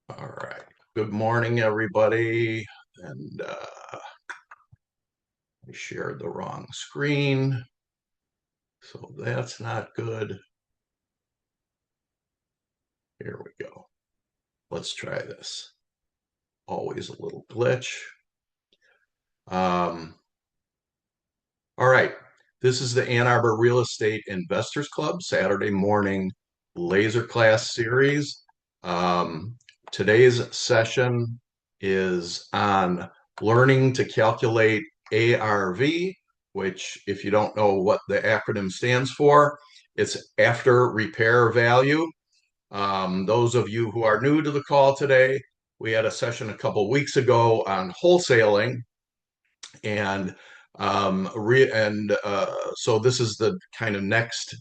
All right. Good morning, everybody. And I shared the wrong screen, so that's not good. Here we go. Let's try this. Always a little glitch. Um, all right. This is the Ann Arbor Real Estate Investors Club Saturday morning laser class series. Um, Today's session is on learning to calculate ARV, which, if you don't know what the acronym stands for, it's after repair value. Those of you who are new to the call today, we had a session a couple weeks ago on wholesaling, and so this is the kind of next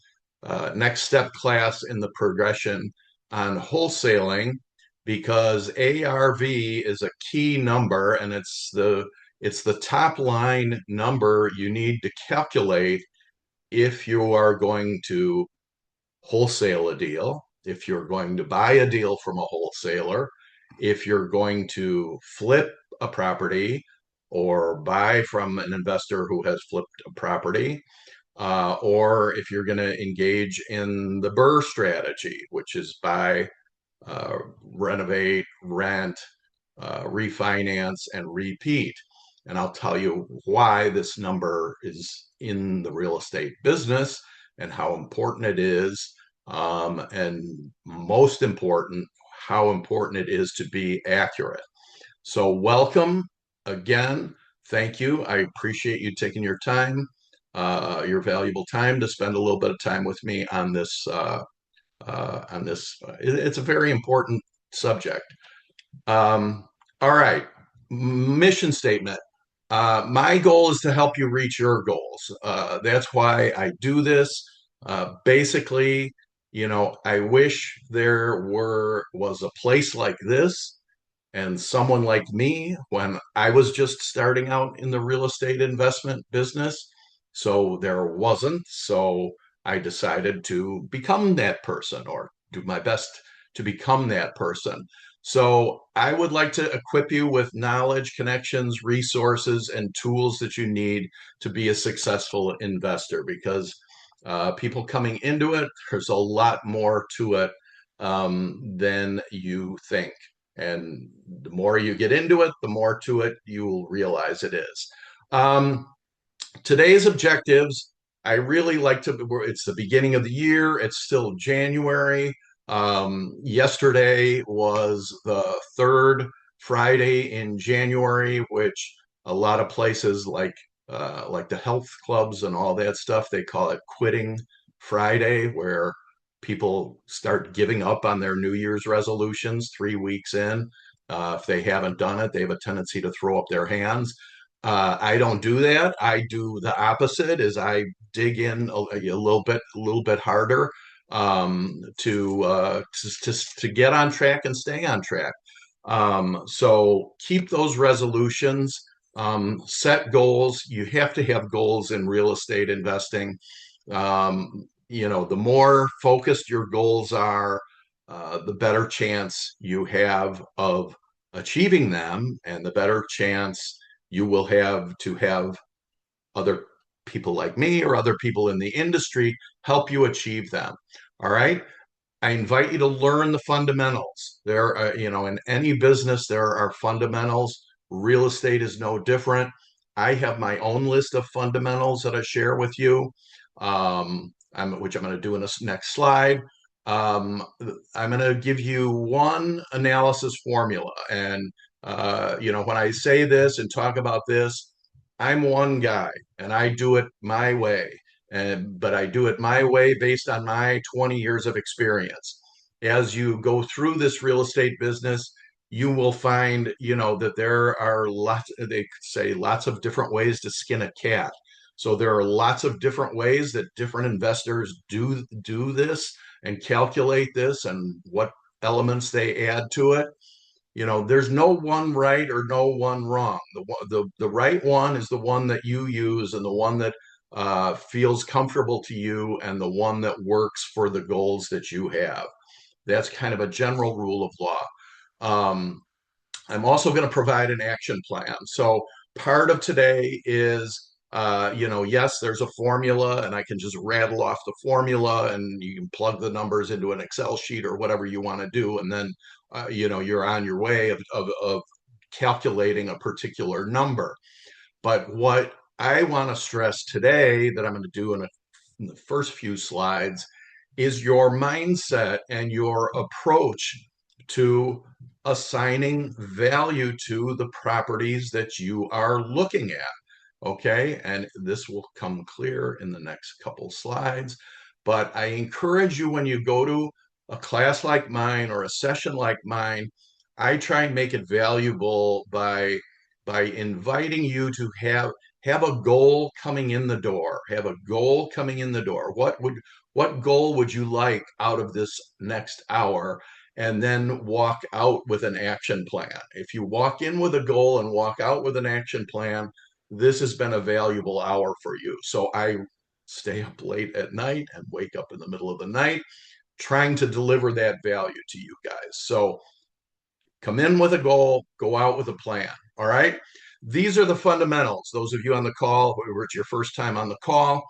step class in the progression on wholesaling, because ARV is a key number, and it's the top line number you need to calculate if you are going to wholesale a deal, if you're going to buy a deal from a wholesaler, if you're going to flip a property or buy from an investor who has flipped a property, or if you're going to engage in the BRRRR strategy, which is buy, renovate, rent, refinance, and repeat. And I'll tell you why this number is in the real estate business and how important it is. And most important, how important it is to be accurate. So, welcome again. Thank you. I appreciate you taking your time, your valuable time, to spend a little bit of time with me on this. It's a very important subject. All right. Mission statement. My goal is to help you reach your goals. That's why I do this. Basically, I wish there was a place like this and someone like me when I was just starting out in the real estate investment business. So there wasn't. So I decided to become that person, or do my best to become that person. So I would like to equip you with knowledge, connections, resources, and tools that you need to be a successful investor, because people coming into it, there's a lot more to it than you think. And the more you get into it, the more to it you'll realize it is. Um, Today's objectives, I really like to, it's the beginning of the year, it's still January. Yesterday was the third Friday in January, which a lot of places like the health clubs and all that stuff, they call it Quitting Friday, where people start giving up on their New Year's resolutions 3 weeks in. If they haven't done it, they have a tendency to throw up their hands. I don't do that. I do the opposite, is I dig in a little bit harder, to get on track and stay on track. So keep those resolutions, set goals. You have to have goals in real estate investing. The more focused your goals are, the better chance you have of achieving them, and the better chance you will have other people like me or other people in the industry help you achieve them. All right. I invite you to learn the fundamentals. In any business, there are fundamentals. Real estate is no different. I have my own list of fundamentals that I share with you, which I'm going to do in this next slide. Um, I'm going to give you one analysis formula. And, when I say this and talk about this, I'm one guy and I do it my way. But I do it my way based on my 20 years of experience. As you go through this real estate business, you will find, that there are they say lots of different ways to skin a cat. So there are lots of different ways that different investors do this and calculate this, and what elements they add to it. There's no one right or no one wrong. The right one is the one that you use, and the one that feels comfortable to you, and the one that works for the goals that you have. That's kind of a general rule of law. Um, I'm also going to provide an action plan. So part of today is, yes, there's a formula, and I can just rattle off the formula, and you can plug the numbers into an Excel sheet or whatever you want to do, and then, you're on your way of calculating a particular number. But what I want to stress today, that I'm going to do in the first few slides, is your mindset and your approach to assigning value to the properties that you are looking at. Okay, and this will come clear in the next couple slides. But I encourage you, when you go to a class like mine or a session like mine, I try and make it valuable by inviting you to have a goal coming in the door. Have a goal coming in the door. What goal would you like out of this next hour? And then walk out with an action plan. If you walk in with a goal and walk out with an action plan, this has been a valuable hour for you. So I stay up late at night and wake up in the middle of the night trying to deliver that value to you guys. So come in with a goal, go out with a plan. All right. These are the fundamentals. Those of you on the call, who it's your first time on the call,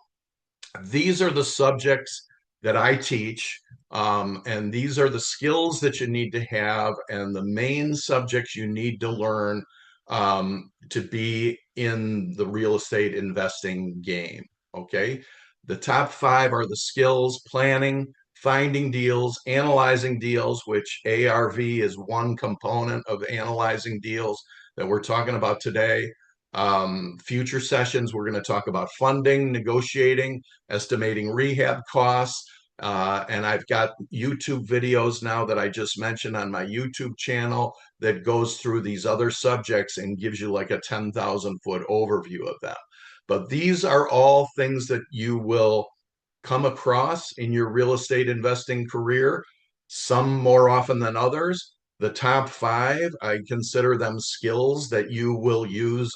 these are the subjects that I teach. And these are the skills that you need to have, and the main subjects you need to learn to be in the real estate investing game. Okay. The top five are the skills: planning, finding deals, analyzing deals, which ARV is one component of analyzing deals that we're talking about today. Future sessions, we're going to talk about funding, negotiating, estimating rehab costs. And I've got YouTube videos now that I just mentioned on my YouTube channel that goes through these other subjects and gives you like a 10,000 foot overview of them. But these are all things that you will come across in your real estate investing career, some more often than others. The top five, I consider them skills that you will use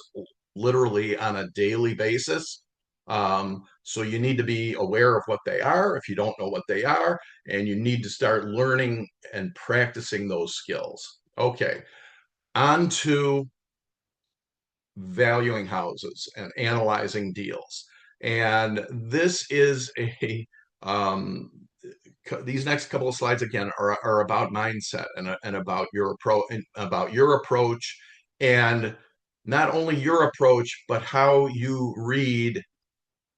literally on a daily basis. So you need to be aware of what they are if you don't know what they are, and you need to start learning and practicing those skills. Okay, on to valuing houses and analyzing deals. And this is these next couple of slides again are about mindset and about your approach, and not only your approach, but how you read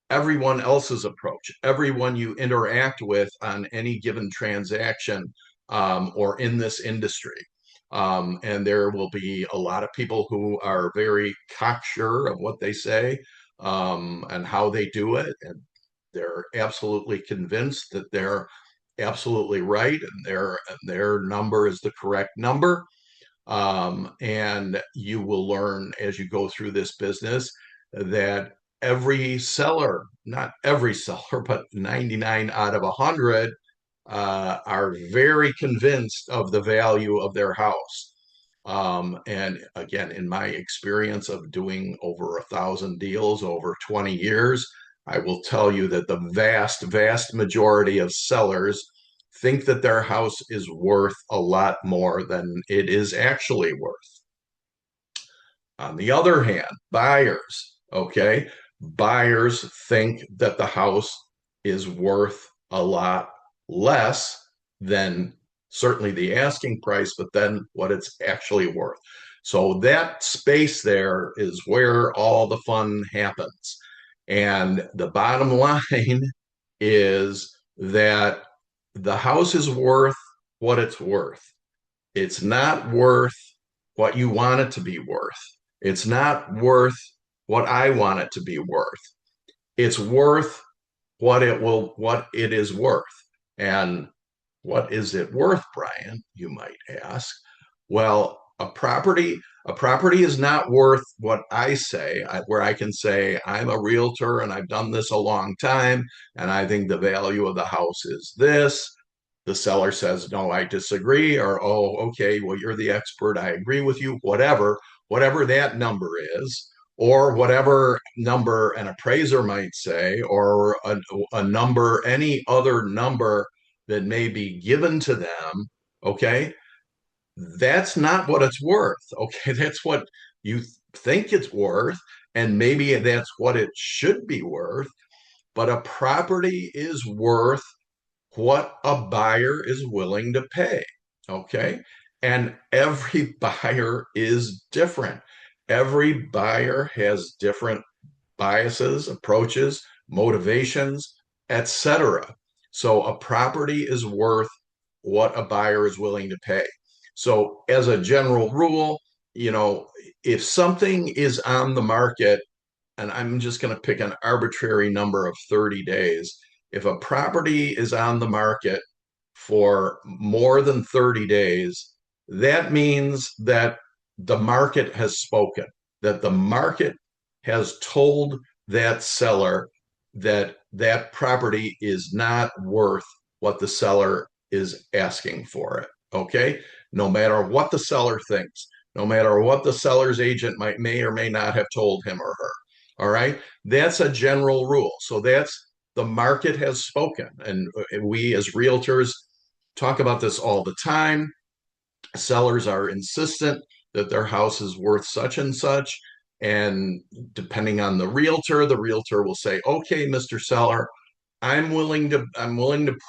everyone else's approach, everyone you interact with on any given transaction, or in this industry. And there will be a lot of people who are very cocksure of what they say, and how they do it. And they're absolutely convinced that they're absolutely right, and their number is the correct number. And you will learn as you go through this business that every seller, not every seller, but 99 out of 100 are very convinced of the value of their house. And again, in my experience of doing over 1,000 deals over 20 years, I will tell you that the vast, vast majority of sellers think that their house is worth a lot more than it is actually worth. On the other hand, buyers, okay, buyers think that the house is worth a lot less than certainly the asking price, but then what it's actually worth. So that space there is where all the fun happens. And the bottom line is that the house is worth what it's worth. It's not worth what you want it to be worth. It's not worth what I want it to be worth. It's worth what it is worth. And what is it worth, Brian? You might ask. Well, a property is not worth what I say, where I can say I'm a realtor and I've done this a long time, and I think the value of the house is this. The seller says, no, I disagree, or, oh, okay, well, you're the expert, I agree with you, whatever that number is, or whatever number an appraiser might say, or a number, any other number that may be given to them. Okay, That's not what it's worth. Okay, that's what you think it's worth, and maybe that's what it should be worth. But a property is worth what a buyer is willing to pay. Okay. And every buyer is different. Every buyer has different biases, approaches, motivations, etc. So a property is worth what a buyer is willing to pay. So as a general rule, you know, if something is on the market, and I'm just going to pick an arbitrary number of 30 days, if a property is on the market for more than 30 days, that means that the market has spoken, that the market has told that seller that that property is not worth what the seller is asking for it. Okay. No matter what the seller thinks, no matter what the seller's agent may or may not have told him or her. All right. That's a general rule. So that's the market has spoken. And we as realtors talk about this all the time. Sellers are insistent that their house is worth such and such. And depending on the realtor will say, okay, Mr. Seller, I'm willing to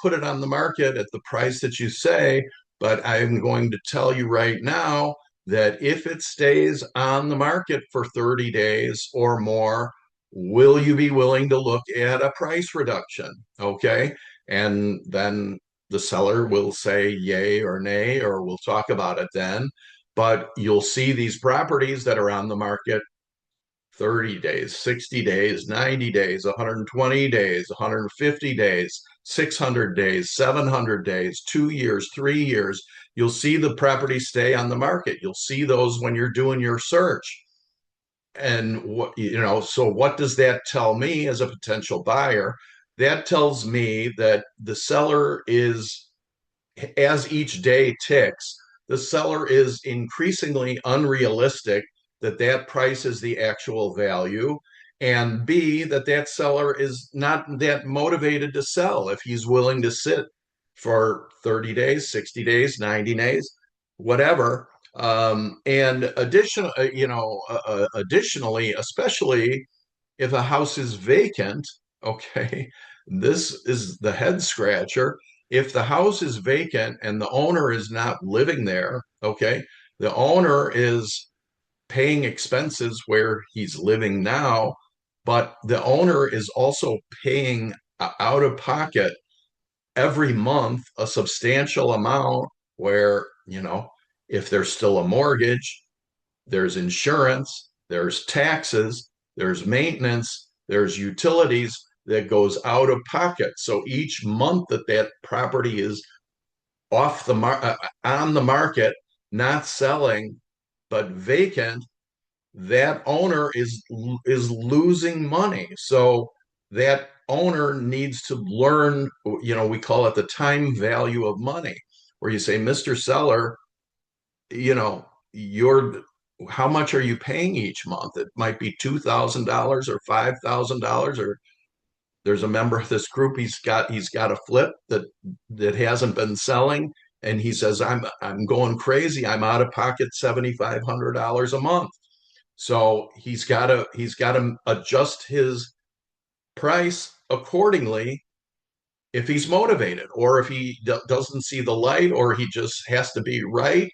put it on the market at the price that you say, but I'm going to tell you right now that if it stays on the market for 30 days or more, will you be willing to look at a price reduction? Okay. And then the seller will say yay or nay, or we'll talk about it then. But you'll see these properties that are on the market 30 days, 60 days, 90 days, 120 days, 150 days, 600 days, 700 days, 2 years, 3 years. You'll see the property stay on the market. You'll see those when you're doing your search. And so what does that tell me as a potential buyer? That tells me that the seller is, as each day ticks, the seller is increasingly unrealistic that that price is the actual value. And B, that that seller is not that motivated to sell if he's willing to sit for 30 days, 60 days, 90 days, whatever. And additionally, especially if a house is vacant, okay, this is the head scratcher. If the house is vacant and the owner is not living there, okay, the owner is paying expenses where he's living now, but the owner is also paying out of pocket every month a substantial amount where, if there's still a mortgage, there's insurance, there's taxes, there's maintenance, there's utilities that goes out of pocket. So each month that that property is on the market, not selling, but vacant, that owner is losing money. So that owner needs to learn, we call it the time value of money, where you say, Mr. Seller, you know, you're how much are you paying each month? It might be $2,000 or $5,000, or there's a member of this group. He's got a flip that hasn't been selling, and he says, I'm going crazy. I'm out of pocket $7,500 a month. So he's got to adjust his price accordingly if he's motivated, or if he doesn't see the light, or he just has to be right,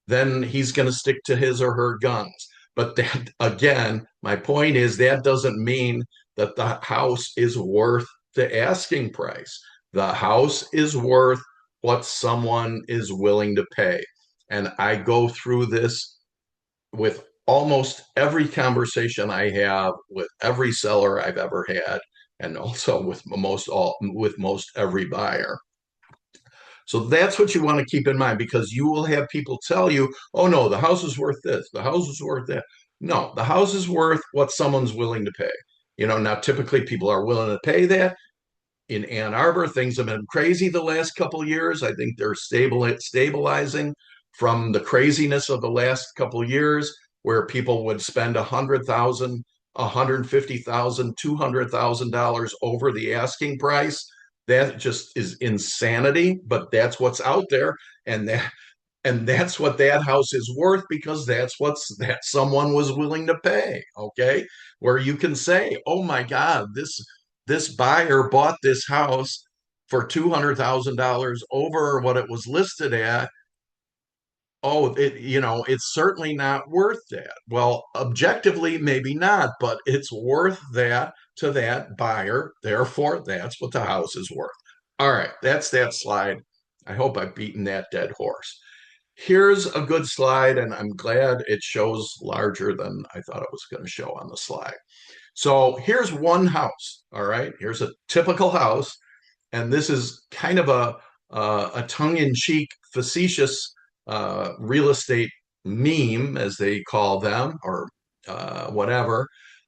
then he's going to stick to his or her guns. But that, again, my point is that doesn't mean that the house is worth the asking price. The house is worth what someone is willing to pay. And I go through this with almost every conversation I have with every seller I've ever had, and also with most every buyer. So that's what you want to keep in mind, because you will have people tell you, oh no, the house is worth this, the house is worth that. No, the house is worth what someone's willing to pay. Now typically people are willing to pay that. In Ann Arbor, things have been crazy the last couple of years. I think they're stabilizing from the craziness of the last couple of years, where people would spend $100,000, $150,000, $200,000 over the asking price. That just is insanity, but that's what's out there. And and that's what that house is worth because that someone was willing to pay. Okay, where you can say, oh my God, this buyer bought this house for $200,000 over what it was listed at. Oh, it's certainly not worth that. Well, objectively, maybe not, but it's worth that to that buyer. Therefore, that's what the house is worth. All right, that's that slide. I hope I've beaten that dead horse. Here's a good slide, and I'm glad it shows larger than I thought it was going to show on the slide. So here's one house. All right, here's a typical house, and this is kind of a tongue-in-cheek, facetious real estate meme, as they call them, or whatever.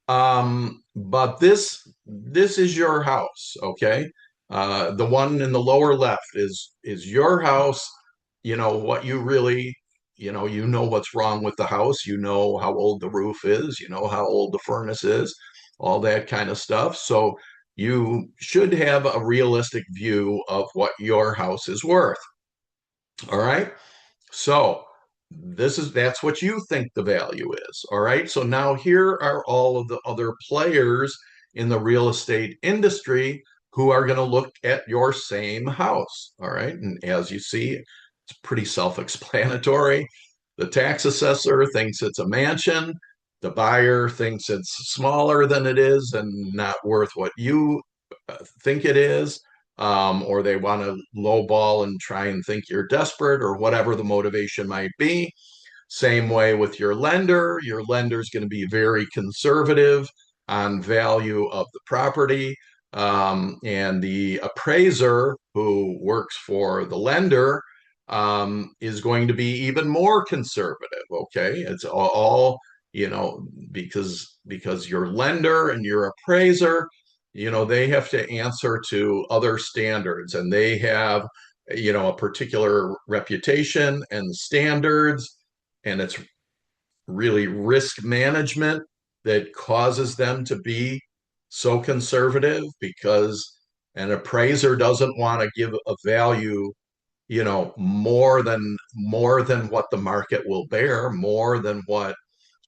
But this is your house, okay? The one in the lower left is your house. You know what you really, you know what's wrong with the house. You know how old the roof is. You know how old the furnace is, all that kind of stuff. So you should have a realistic view of what your house is worth. All right. So that's what you think the value is. All right. So now here are all of the other players in the real estate industry who are going to look at your same house. All right. And as you see, it's pretty self-explanatory. The tax assessor thinks it's a mansion. The buyer thinks it's smaller than it is and not worth what you think it is, or they want to lowball and try and think you're desperate or whatever the motivation might be. Same way with your lender. Your lender is going to be very conservative on value of the property. And the appraiser who works for the lender is going to be even more conservative. Okay, it's all because your lender and your appraiser, they have to answer to other standards, and they have a particular reputation and standards, and it's really risk management that causes them to be so conservative, because an appraiser doesn't want to give a value more than what the market will bear, more than what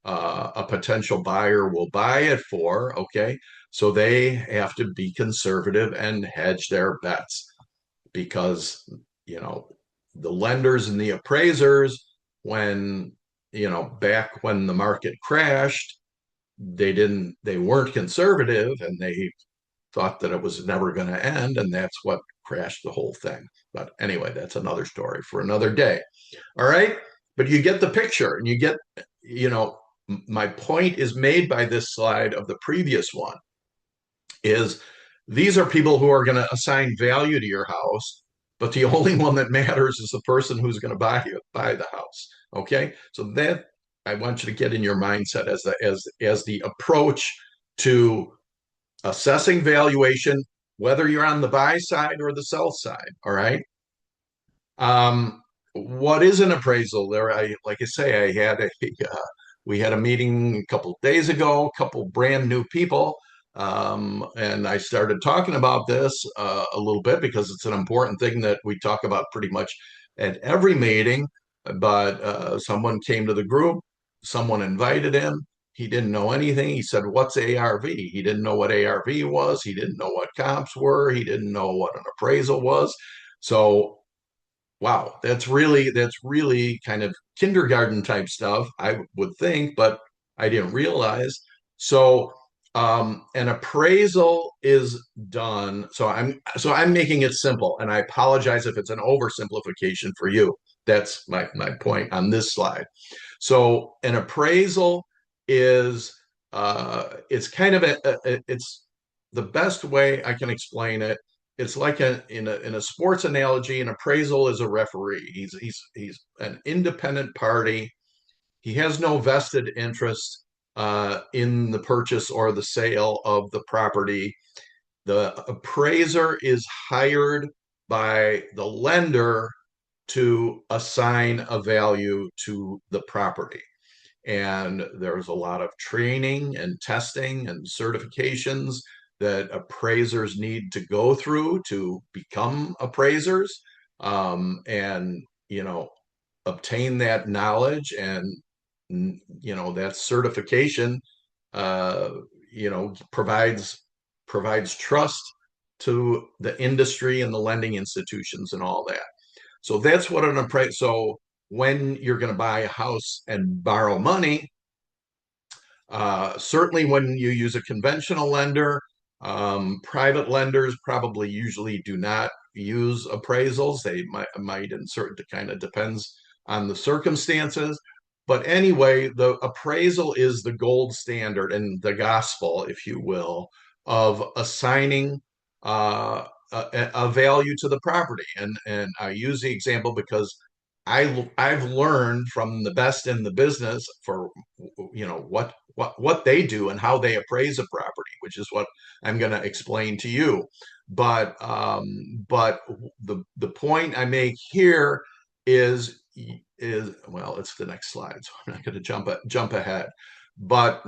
a potential buyer will buy it for. Okay, so they have to be conservative and hedge their bets, because you know the lenders and the appraisers, when back when the market crashed, they weren't conservative, and they thought that it was never going to end, and that's what crashed the whole thing. But anyway, that's another story for another day. All right, but you get the picture, and you know my point is made by this slide of the previous one, is these are people who are going to assign value to your house, but the only one that matters is the person who's going to buy the house. Okay, so that I want you to get in your mindset as the approach to assessing valuation, whether you're on the buy side or the sell side. All right. What is an appraisal? Like I say, we had a meeting a couple of days ago, a couple brand new people, and I started talking about this a little bit because it's an important thing that we talk about pretty much at every meeting. But someone came to the group, someone invited him. He didn't know anything. He said, "What's ARV?" He didn't know what ARV was. He didn't know what comps were. He didn't know what an appraisal was. So wow, that's really kind of kindergarten type stuff, I would think, but I didn't realize. So an appraisal is done. So I'm making it simple, and I apologize if it's an oversimplification for you. That's my point on this slide. So an appraisal is it's kind of it's the best way I can explain it. It's like in a sports analogy, an appraisal is a referee. He's an independent party. He has no vested interest in the purchase or the sale of the property. The appraiser is hired by the lender to assign a value to the property. And there's a lot of training and testing and certifications that appraisers need to go through to become appraisers. And obtain that knowledge and that certification uh, provides trust to the industry and the lending institutions and all that. So that's what an appraisal. So when you're going to buy a house and borrow money, certainly when you use a conventional lender, private lenders probably usually do not use appraisals. They might insert, it kind of depends on the circumstances. But anyway, the appraisal is the gold standard and the gospel, if you will, of assigning a value to the property. And I use the example because I've learned from the best in the business for what they do and how they appraise a property, which is what I'm going to explain to you. But the point I make here is well, it's the next slide, so I'm not going to jump ahead. But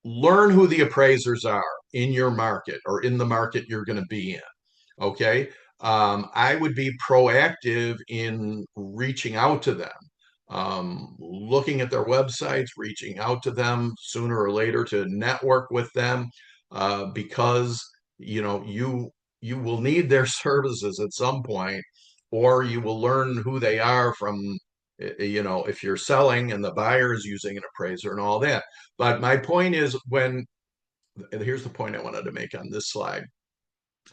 learn who the appraisers are in your market or in the market you're going to be in. Okay. I would be proactive in reaching out to them, looking at their websites, reaching out to them sooner or later to network with them, because you will need their services at some point, or you will learn who they are from, if you're selling and the buyer is using an appraiser and all that. But my point is, here's the point I wanted to make on this slide,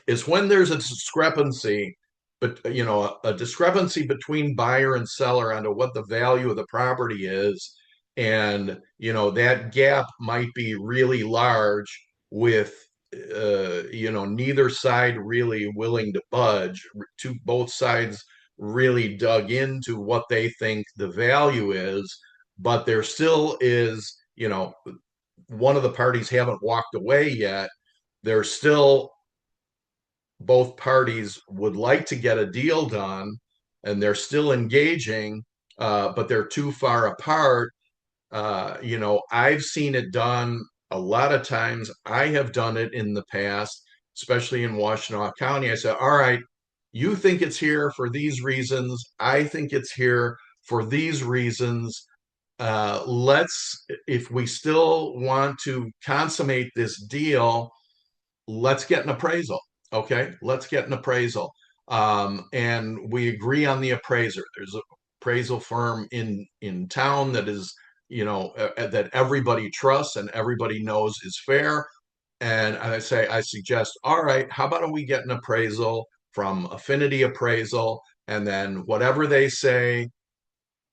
is when there's a discrepancy, but a discrepancy between buyer and seller onto what the value of the property is, and that gap might be really large with neither side really willing to budge, to both sides really dug into what they think the value is, but there still is, one of the parties haven't walked away yet. There's still, both parties would like to get a deal done and they're still engaging, but they're too far apart. I've seen it done a lot of times. I have done it in the past, especially in Washtenaw County. I said, all right, you think it's here for these reasons. I think it's here for these reasons. If we still want to consummate this deal, let's get an appraisal. Okay, let's get an appraisal. And we agree on the appraiser. There's an appraisal firm in town that is, that everybody trusts and everybody knows is fair. And I suggest, all right, how about we get an appraisal from Affinity Appraisal, and then whatever they say,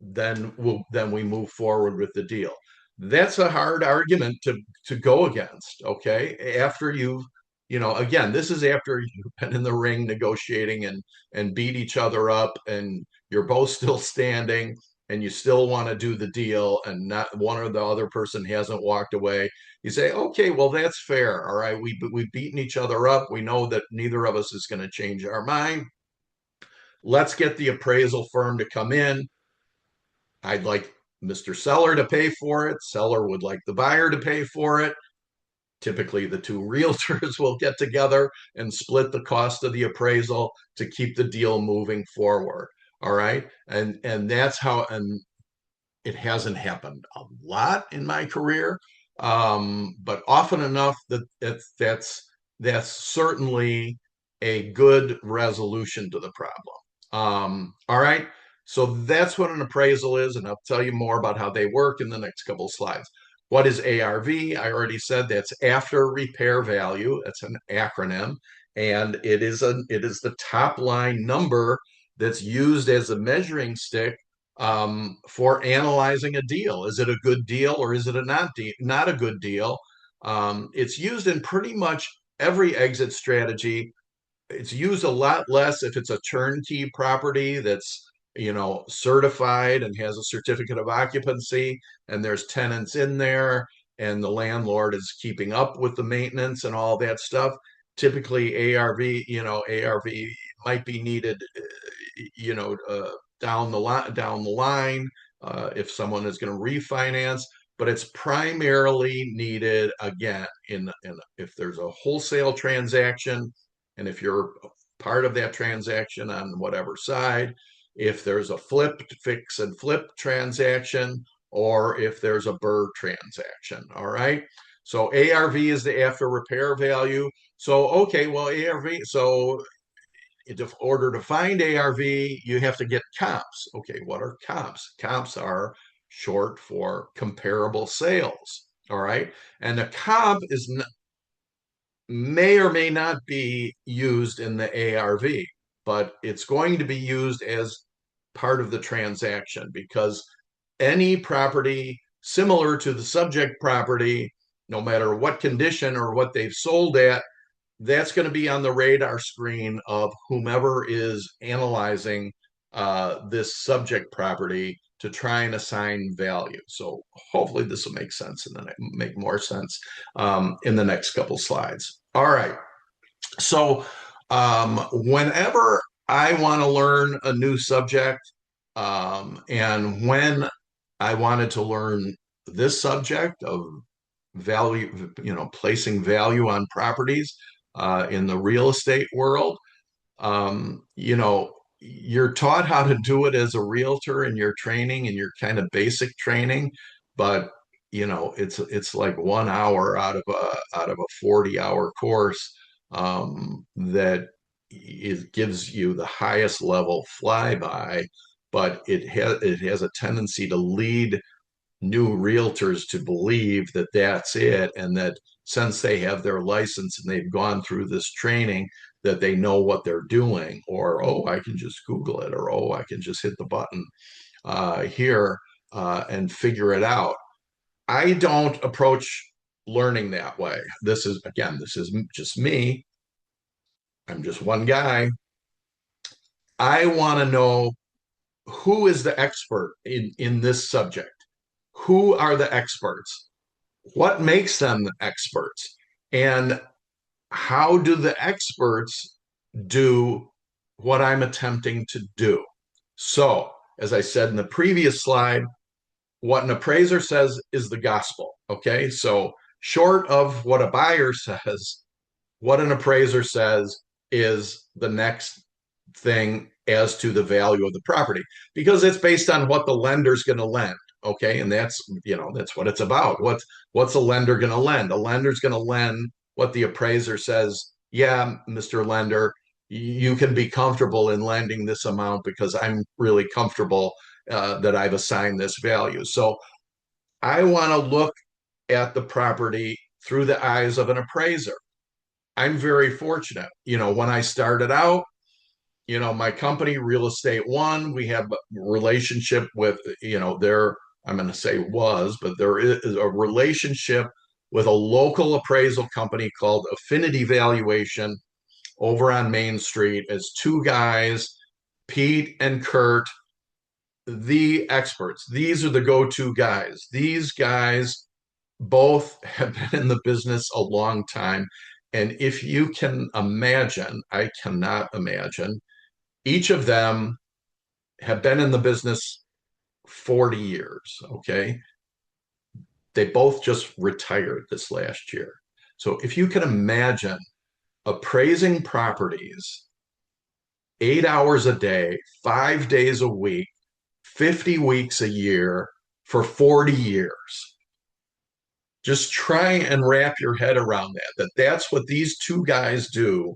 then we move forward with the deal. That's a hard argument to go against. Okay, after you've, again, this is after you've been in the ring negotiating and beat each other up, and you're both still standing, and you still want to do the deal, and not one or the other person hasn't walked away. You say, okay, well, that's fair. All right, we've beaten each other up. We know that neither of us is going to change our mind. Let's get the appraisal firm to come in. I'd like Mr. Seller to pay for it. Seller would like the buyer to pay for it. Typically, the two realtors will get together and split the cost of the appraisal to keep the deal moving forward. All right. And that's how, and it hasn't happened a lot in my career, but often enough that's certainly a good resolution to the problem. All right. So that's what an appraisal is, and I'll tell you more about how they work in the next couple of slides. What is ARV? I already said that's after repair value. That's an acronym, and it is the top line number that's used as a measuring stick, for analyzing a deal. Is it a good deal or is it not a good deal? It's used in pretty much every exit strategy. It's used a lot less if it's a turnkey property that's certified and has a certificate of occupancy, and there's tenants in there, and the landlord is keeping up with the maintenance and all that stuff. Typically, ARV might be needed, down the line, if someone is going to refinance. But it's primarily needed, again, if there's a wholesale transaction, and if you're part of that transaction on whatever side, if there's a flip, fix and flip transaction, or if there's a BRRRR transaction. All right. So ARV is the after repair value. So, okay, well, ARV, so in order to find ARV, you have to get comps. Okay, what are comps? Comps are short for comparable sales. All right. And a comp is may or may not be used in the ARV, but it's going to be used as part of the transaction because any property similar to the subject property, no matter what condition or what they've sold at, that's going to be on the radar screen of whomever is analyzing this subject property to try and assign value. So hopefully this will make sense and then make more sense in the next couple slides. All right. So whenever I want to learn a new subject, and when I wanted to learn this subject of value, placing value on properties in the real estate world, you're taught how to do it as a realtor in your training and your kind of basic training, but it's like 1 hour out of a 40-hour course that it gives you the highest level flyby, but it has a tendency to lead new realtors to believe that that's it, and that since they have their license and they've gone through this training, that they know what they're doing, or oh, I can just Google it, or oh, I can just hit the button here and figure it out. I don't approach learning that way. This is just me. I'm just one guy. I want to know who is the expert in this subject. Who are the experts? What makes them experts? And how do the experts do what I'm attempting to do? So, as I said in the previous slide, what an appraiser says is the gospel. Okay. So, short of what a buyer says, what an appraiser says is the next thing as to the value of the property, because it's based on what the lender's going to lend. Okay. And that's what it's about. What's a lender going to lend? A lender's going to lend what the appraiser says. Yeah, Mr. Lender, you can be comfortable in lending this amount because I'm really comfortable that I've assigned this value. So I want to look at the property through the eyes of an appraiser. I'm very fortunate. When I started out, my company, Real Estate One, we have a relationship with, I'm going to say was, but there is a relationship with a local appraisal company called Affinity Valuation over on Main Street as two guys, Pete and Kurt, the experts. These are the go-to guys. These guys both have been in the business a long time. And if you can imagine, I cannot imagine, each of them have been in the business 40 years. Okay. They both just retired this last year. So if you can imagine appraising properties 8 hours a day, 5 days a week, 50 weeks a year for 40 years, just try and wrap your head around that's what these two guys did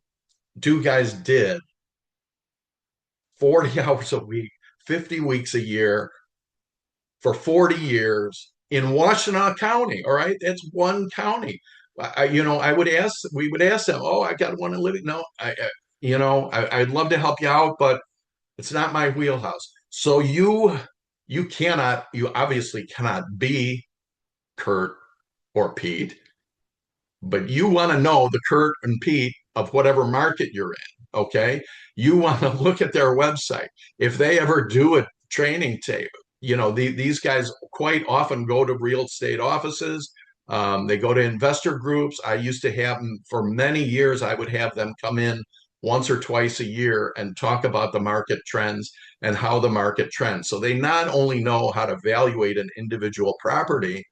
40 hours a week, 50 weeks a year for 40 years in Washtenaw County. All right. That's one county. We would ask them, oh, I got one in living. No, I'd love to help you out, but it's not my wheelhouse. So you obviously cannot be Kurt or Pete, but you want to know the Kurt and Pete of whatever market you're in. Okay. You want to look at their website. If they ever do a training tape, these guys quite often go to real estate offices. They go to investor groups. I used to have them for many years. I would have them come in once or twice a year and talk about the market trends and how the market trends. So they not only know how to evaluate an individual property,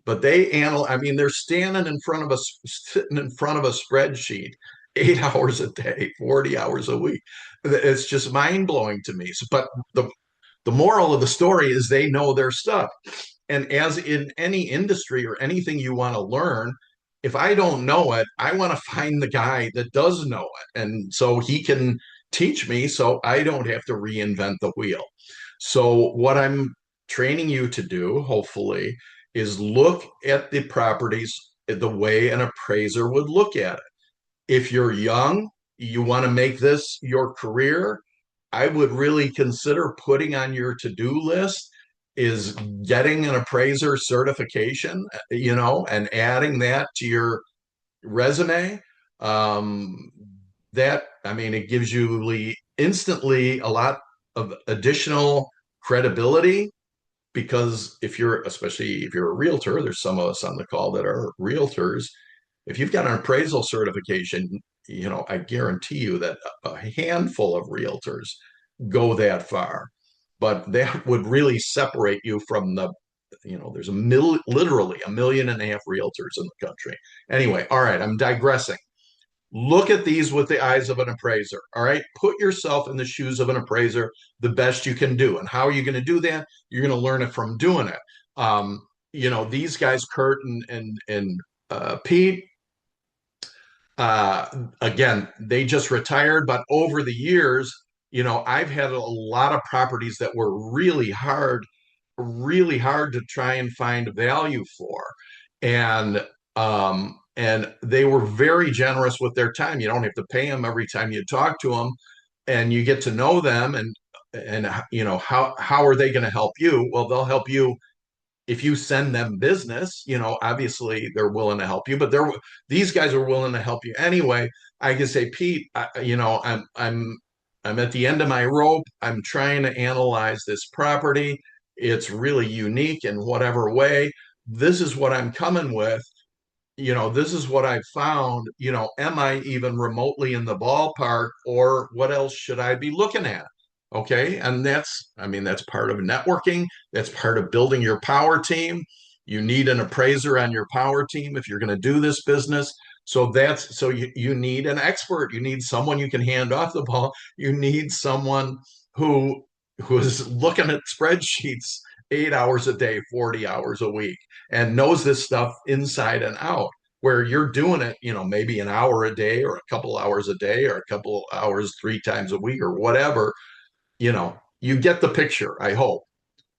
but they're sitting in front of a spreadsheet 8 hours a day, 40 hours a week. It's just mind blowing to me. So, but the moral of the story is they know their stuff. And as in any industry or anything you want to learn, if I don't know it, I want to find the guy that does know it. And so he can teach me so I don't have to reinvent the wheel. So, what I'm training you to do, hopefully, is look at the properties the way an appraiser would look at it. If you're young, you want to make this your career, I would really consider putting on your to-do list is getting an appraiser certification, and adding that to your resume. Um, that, I mean, it gives you instantly a lot of additional credibility because especially if you're a realtor, there's some of us on the call that are realtors. If you've got an appraisal certification, I guarantee you that a handful of realtors go that far. But that would really separate you from there's literally 1.5 million realtors in the country. Anyway, all right, I'm digressing. Look at these with the eyes of an appraiser. All right. Put yourself in the shoes of an appraiser the best you can do. And how are you going to do that? You're going to learn it from doing it. These guys, Kurt and Pete, again, they just retired, but over the years, I've had a lot of properties that were really hard to try and find value for. And they were very generous with their time. You don't have to pay them every time you talk to them, and you get to know them. And how are they going to help you? Well, they'll help you if you send them business. Obviously they're willing to help you, but these guys are willing to help you anyway. I can say, Pete, I'm at the end of my rope. I'm trying to analyze this property. It's really unique in whatever way. This is what I'm coming with. This is what I've found. Am I even remotely in the ballpark, or what else should I be looking at? Okay. And that's part of networking. That's part of building your power team. You need an appraiser on your power team if you're going to do this business. So you need an expert. You need someone you can hand off the ball. You need someone who who is looking at spreadsheets 8 hours a day, 40 hours a week, and knows this stuff inside and out. Where you're doing it, maybe an hour a day or a couple hours a day or a couple hours 3 times a week or whatever. You get the picture, I hope.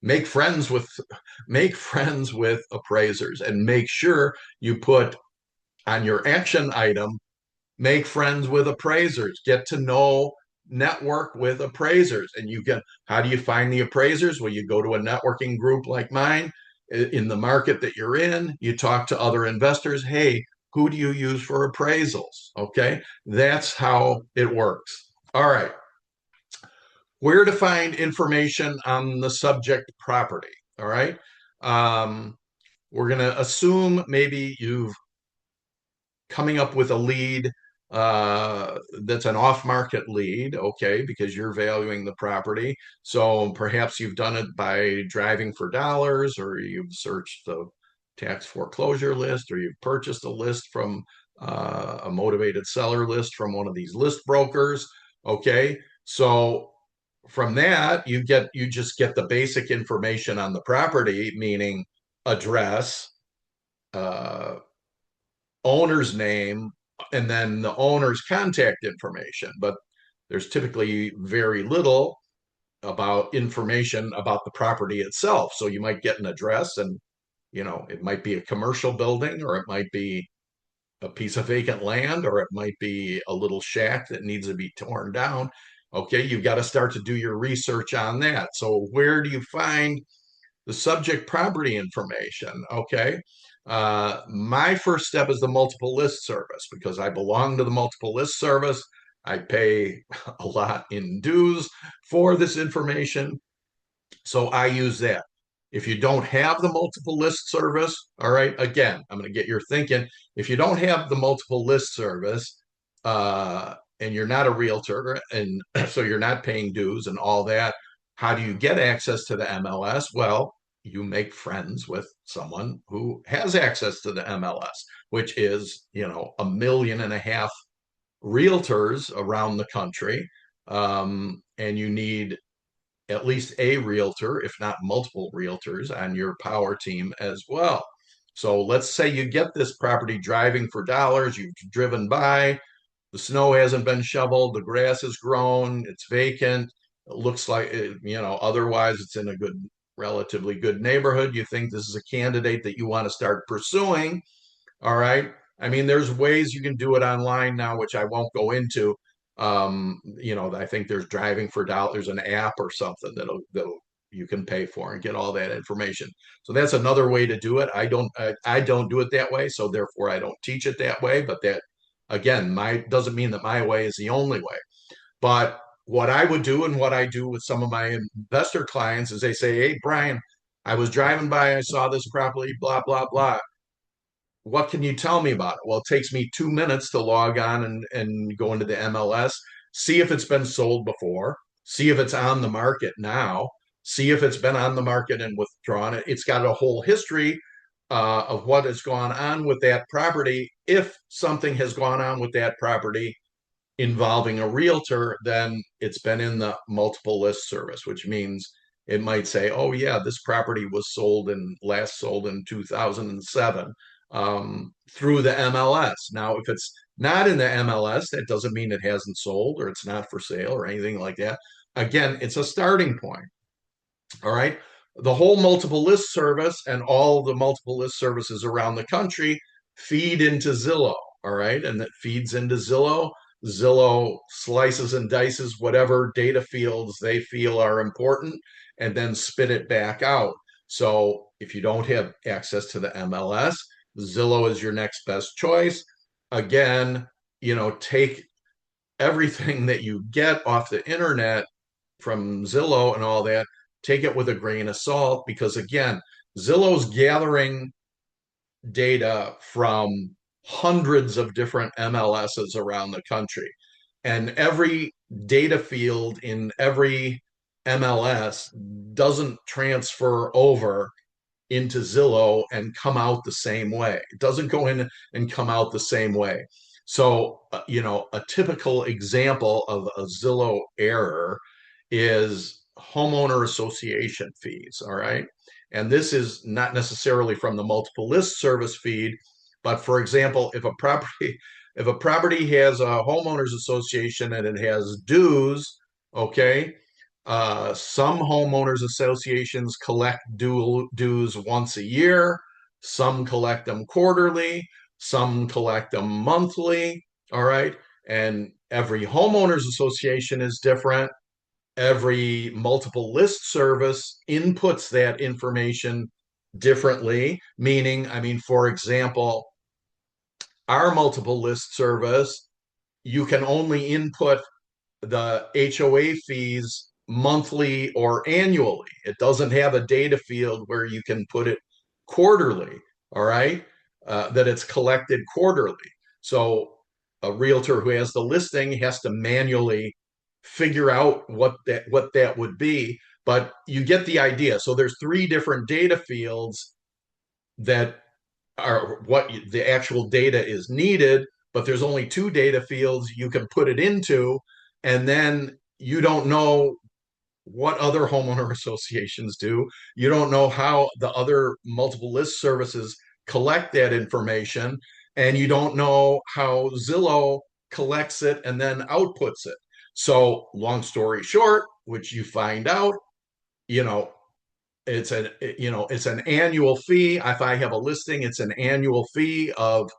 Make friends with appraisers, and make sure you put on your action item, make friends with appraisers, get to know, network with appraisers. And how do you find the appraisers? Well, you go to a networking group like mine in the market that you're in, you talk to other investors. Hey, who do you use for appraisals? Okay. That's how it works. All right. Where to find information on the subject property. All right. Um, we're going to assume maybe you've coming up with a lead that's an off-market lead, okay, because you're valuing the property. So perhaps you've done it by driving for dollars, or you've searched the tax foreclosure list, or you've purchased a list from a motivated seller list from one of these list brokers, okay. So from that, you just get the basic information on the property, meaning address, uh, owner's name, and then the owner's contact information. But there's typically very little about information about the property itself. So you might get an address, and it might be a commercial building, or it might be a piece of vacant land, or it might be a little shack that needs to be torn down. Okay, you've got to start to do your research on that. So where do you find the subject property information? Okay. My first step is the multiple list service, because I belong to the multiple list service. I pay a lot in dues for this information. So I use that. If you don't have the multiple list service, all right, again, I'm going to get your thinking. If you don't have the multiple list service, and you're not a realtor, and so you're not paying dues and all that, how do you get access to the MLS? Well, you make friends with someone who has access to the MLS, which is, 1.5 million realtors around the country, and you need at least a realtor, if not multiple realtors, on your power team as well. So let's say you get this property driving for dollars, you've driven by, the snow hasn't been shoveled, the grass has grown, it's vacant. It looks like, otherwise it's in a good, relatively good neighborhood. You think this is a candidate that you want to start pursuing. All right. I mean, there's ways you can do it online now, which I won't go into. I think there's driving for dollars, an app or something that'll you can pay for and get all that information. So that's another way to do it. I don't do it that way, so therefore I don't teach it that way. But that again, my doesn't mean that my way is the only way. But what I would do and what I do with some of my investor clients is they say, "Hey, Brian, I was driving by, I saw this property, blah blah blah. What can you tell me about it?" Well, it takes me 2 minutes to log on and go into the MLS, see if it's been sold before, see if it's on the market now, see if it's been on the market and withdrawn. It's got a whole history of what has gone on with that property. If something has gone on with that property involving a realtor, then it's been in the multiple list service, which means it might say, "Oh yeah, this property was last sold in 2007 through the MLS." Now, if it's not in the MLS, that doesn't mean it hasn't sold or it's not for sale or anything like that. Again, it's a starting point. All right. The whole multiple list service and all the multiple list services around the country feed into Zillow. All right. And that feeds into Zillow. Zillow slices and dices whatever data fields they feel are important and then spit it back out. So if you don't have access to the MLS, Zillow is your next best choice. Again, take everything that you get off the internet from Zillow and all that, take it with a grain of salt, because again, Zillow's gathering data from hundreds of different MLSs around the country. And every data field in every MLS doesn't transfer over into Zillow and come out the same way. It doesn't go in and come out the same way. So, a typical example of a Zillow error is homeowner association fees. All right. And this is not necessarily from the multiple list service feed, but for example, if a property has a homeowners association and it has dues, okay, some homeowners associations collect dues once a year, some collect them quarterly, some collect them monthly. All right. And every homeowners association is different. Every multiple list service inputs that information differently, meaning, I mean, for example, our multiple list service, you can only input the HOA fees monthly or annually. It doesn't have a data field where you can put it quarterly, all right? That it's collected quarterly. So a realtor who has the listing has to manually figure out what that would be, but you get the idea. So there's 3 different data fields that are what the actual data is needed, but there's only 2 data fields you can put it into, and then you don't know what other homeowner associations do. You don't know how the other multiple list services collect that information, and you don't know how Zillow collects it and then outputs it. So, long story short, which you find out, you know, it's an annual fee. If I have a listing, it's an annual fee of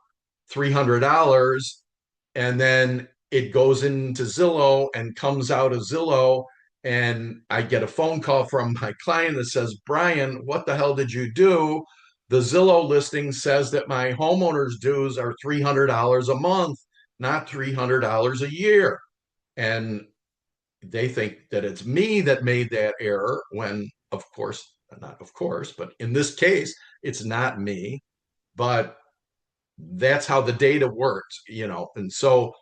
$300, and then it goes into Zillow and comes out of Zillow, and I get a phone call from my client that says, "Brian, what the hell did you do? The Zillow listing says that my homeowner's dues are $300 a month, not $300 a year." And they think that it's me that made that error when, of course, not of course, but in this case, it's not me. But that's how the data works. And so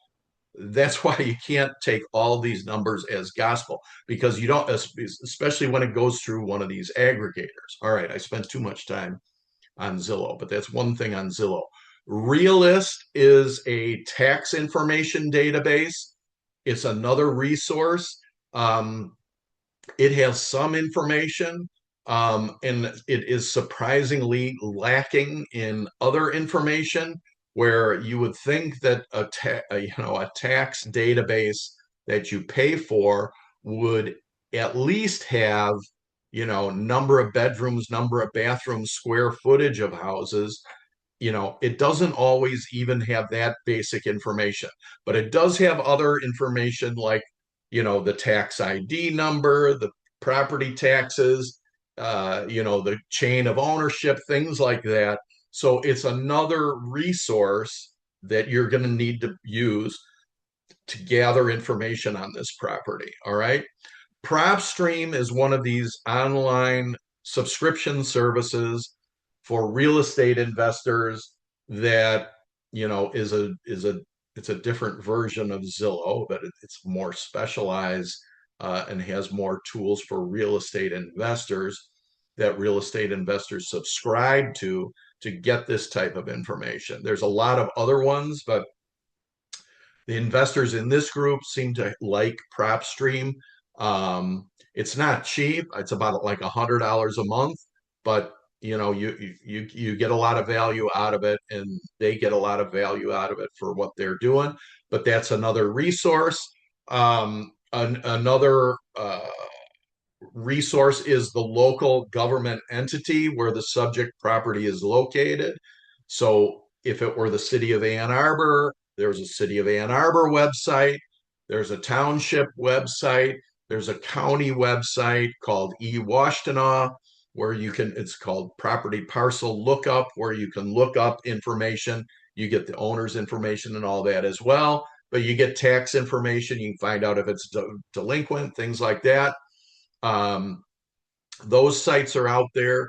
that's why you can't take all these numbers as gospel, because you don't, especially when it goes through one of these aggregators. All right, I spent too much time on Zillow, but that's one thing on Zillow. Realist is a tax information database. It's another resource. Um, it has some information, and it is surprisingly lacking in other information. Where you would think that a tax database that you pay for would at least have number of bedrooms, number of bathrooms, square footage of houses. It doesn't always even have that basic information, but it does have other information like, the tax ID number, the property taxes, the chain of ownership, things like that. So it's another resource that you're going to need to use to gather information on this property. All right. PropStream is one of these online subscription services for real estate investors that is a it's a different version of Zillow, but it's more specialized, and has more tools for real estate investors that real estate investors subscribe to get this type of information. There's a lot of other ones, but the investors in this group seem to like PropStream. It's not cheap. It's about like $100 a month, but you get a lot of value out of it, and they get a lot of value out of it for what they're doing. But that's another resource. Another resource is the local government entity where the subject property is located. So if it were the city of Ann Arbor, there's a city of Ann Arbor website, there's a township website, there's a county website called eWashtenaw, where it's called property parcel lookup, where you can look up information. You get the owner's information and all that as well, but you get tax information. You can find out if it's delinquent, things like that. Um, those sites are out there.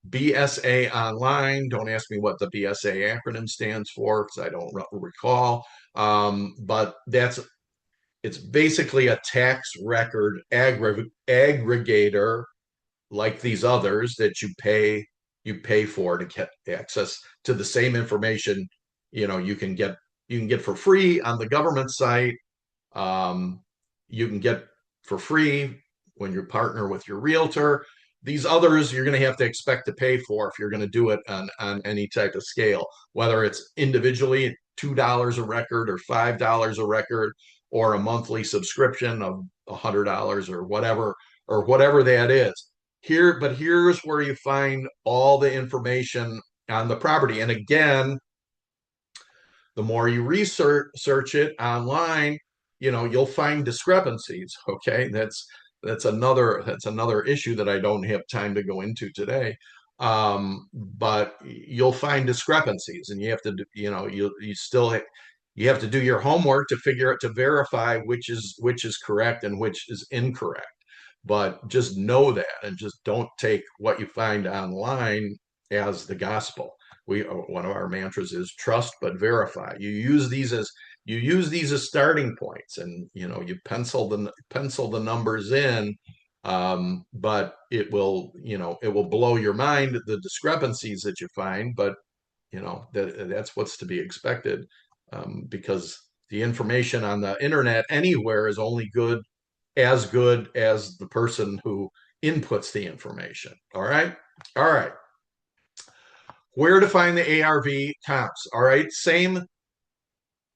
BSA Online. Don't ask me what the BSA acronym stands for because I don't recall. But it's basically a tax record aggregator like these others that you pay for to get access to the same information. You can get for free on the government site. um, you can get for free when you partner with your realtor. These others you're going to have to expect to pay for if you're going to do it on any type of scale, whether it's individually $2 a record or $5 a record, or a monthly subscription of $100 or whatever that is. But here's where you find all the information on the property. And again, the more you research it online, you'll find discrepancies. Okay, that's another issue that I don't have time to go into today. But you'll find discrepancies, and you have to you have to do your homework to verify which is correct and which is incorrect. But just know that, and just don't take what you find online as the gospel. One of our mantras is trust but verify. You use these as starting points, and you pencil the numbers in. But it will blow your mind, the discrepancies that you find. But that's what's to be expected, because the information on the internet anywhere is only good as the person who inputs the information. All right. All right. Where to find the ARV comps? All right. Same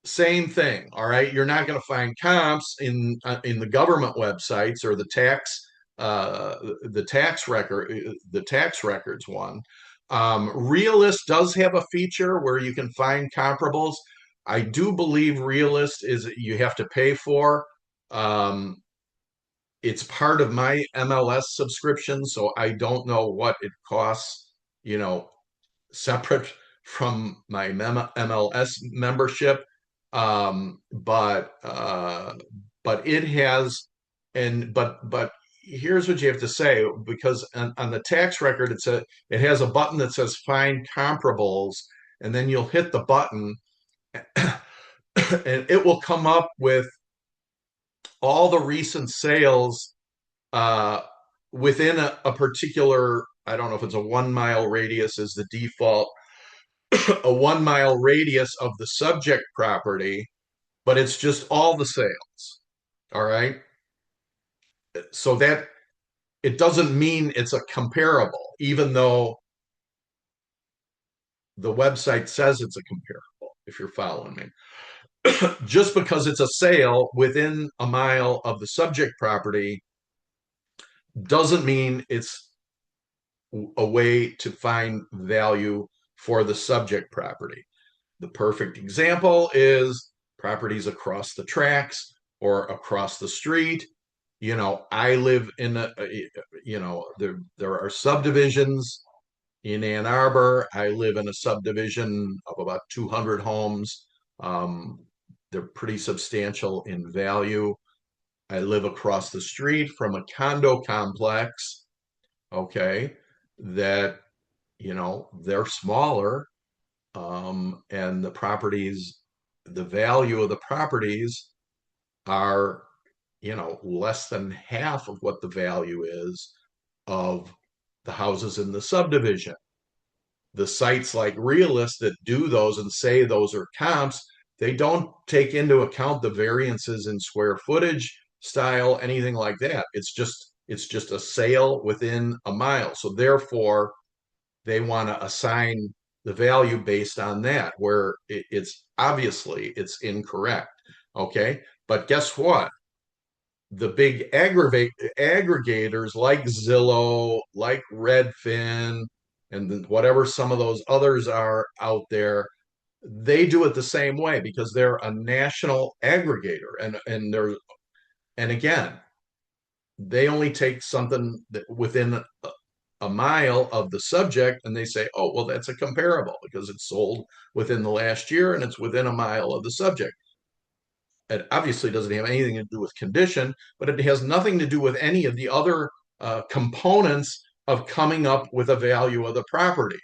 thing. All right. You're not going to find comps in the government websites or the tax records one. Realist does have a feature where you can find comparables. I do believe Realist is you have to pay for. It's part of my MLS subscription, so I don't know what it costs, separate from my MLS membership. But it has, but here's what you have to say, because on the tax record it has a button that says find comparables, and then you'll hit the button and it will come up with all the recent sales, uh, within a particular, I don't know if it's a 1 mile radius is the default, a 1 mile radius of the subject property, but it's just all the sales. All right. So that it doesn't mean it's a comparable, even though the website says it's a comparable, if you're following me. Just because it's a sale within a mile of the subject property doesn't mean it's a way to find value for the subject property. The perfect example is properties across the tracks or across the street. I live in there are subdivisions in Ann Arbor. I live in a subdivision of about 200 homes. Um, they're pretty substantial in value. I live across the street from a condo complex, okay, that, they're smaller, and the value of the properties are, less than half of what the value is of the houses in the subdivision. The sites like Realist that do those and say those are comps, they don't take into account the variances in square footage, style, anything like that. It's just a sale within a mile. So therefore, they want to assign the value based on that, where it's obviously it's incorrect. Okay. But guess what? The big aggregators like Zillow, like Redfin, and then whatever some of those others are out there, they do it the same way because they're a national aggregator, and again, they only take something that within a mile of the subject, and they say, oh, well, that's a comparable because it's sold within the last year and it's within a mile of the subject. It obviously doesn't have anything to do with condition, but it has nothing to do with any of the other components of coming up with a value of the property.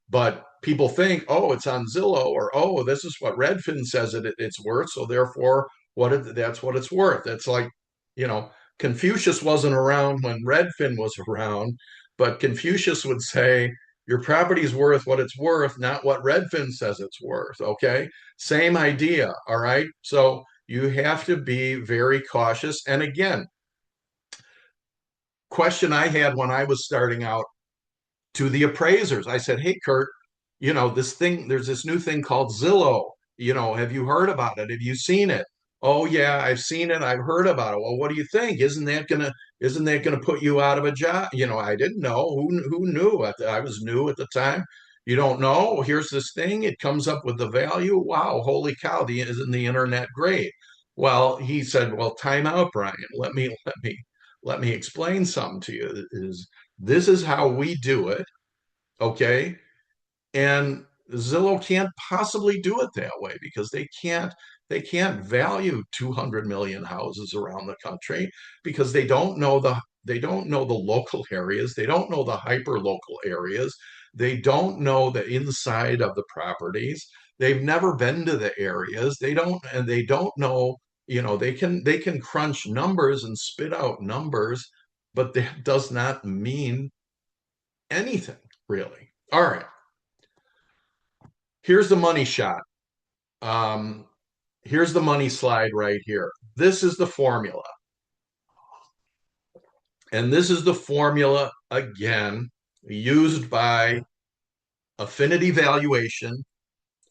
But people think, oh, it's on Zillow, or oh, this is what Redfin says it's worth, so therefore, that's what it's worth. It's like, you know, Confucius wasn't around when Redfin was around, but Confucius would say your property is worth what it's worth, not what Redfin says it's worth. Okay, same idea. All right, so you have to be very cautious. And again, question I had when I was starting out to the appraisers. I said, hey, Kurt, there's this new thing called Zillow. Have you heard about it? Have you seen it? Oh yeah, I've seen it. I've heard about it. Well, what do you think? Isn't that gonna put you out of a job? I didn't know. Who knew? I was new at the time. You don't know. Here's this thing. It comes up with the value. Wow, holy cow! Isn't the internet great? Well, he said, well, time out, Brian. Let me explain something to you. This is how we do it, okay? And Zillow can't possibly do it that way because they can't value 200 million houses around the country because they don't know the local areas, they don't know the hyper local areas, they don't know the inside of the properties, they've never been to the areas, they don't know, they can crunch numbers and spit out numbers, but that does not mean anything really. All right, here's the money shot. Um, here's the money slide right here. This is the formula. And this is the formula, again, used by Affinity Valuation,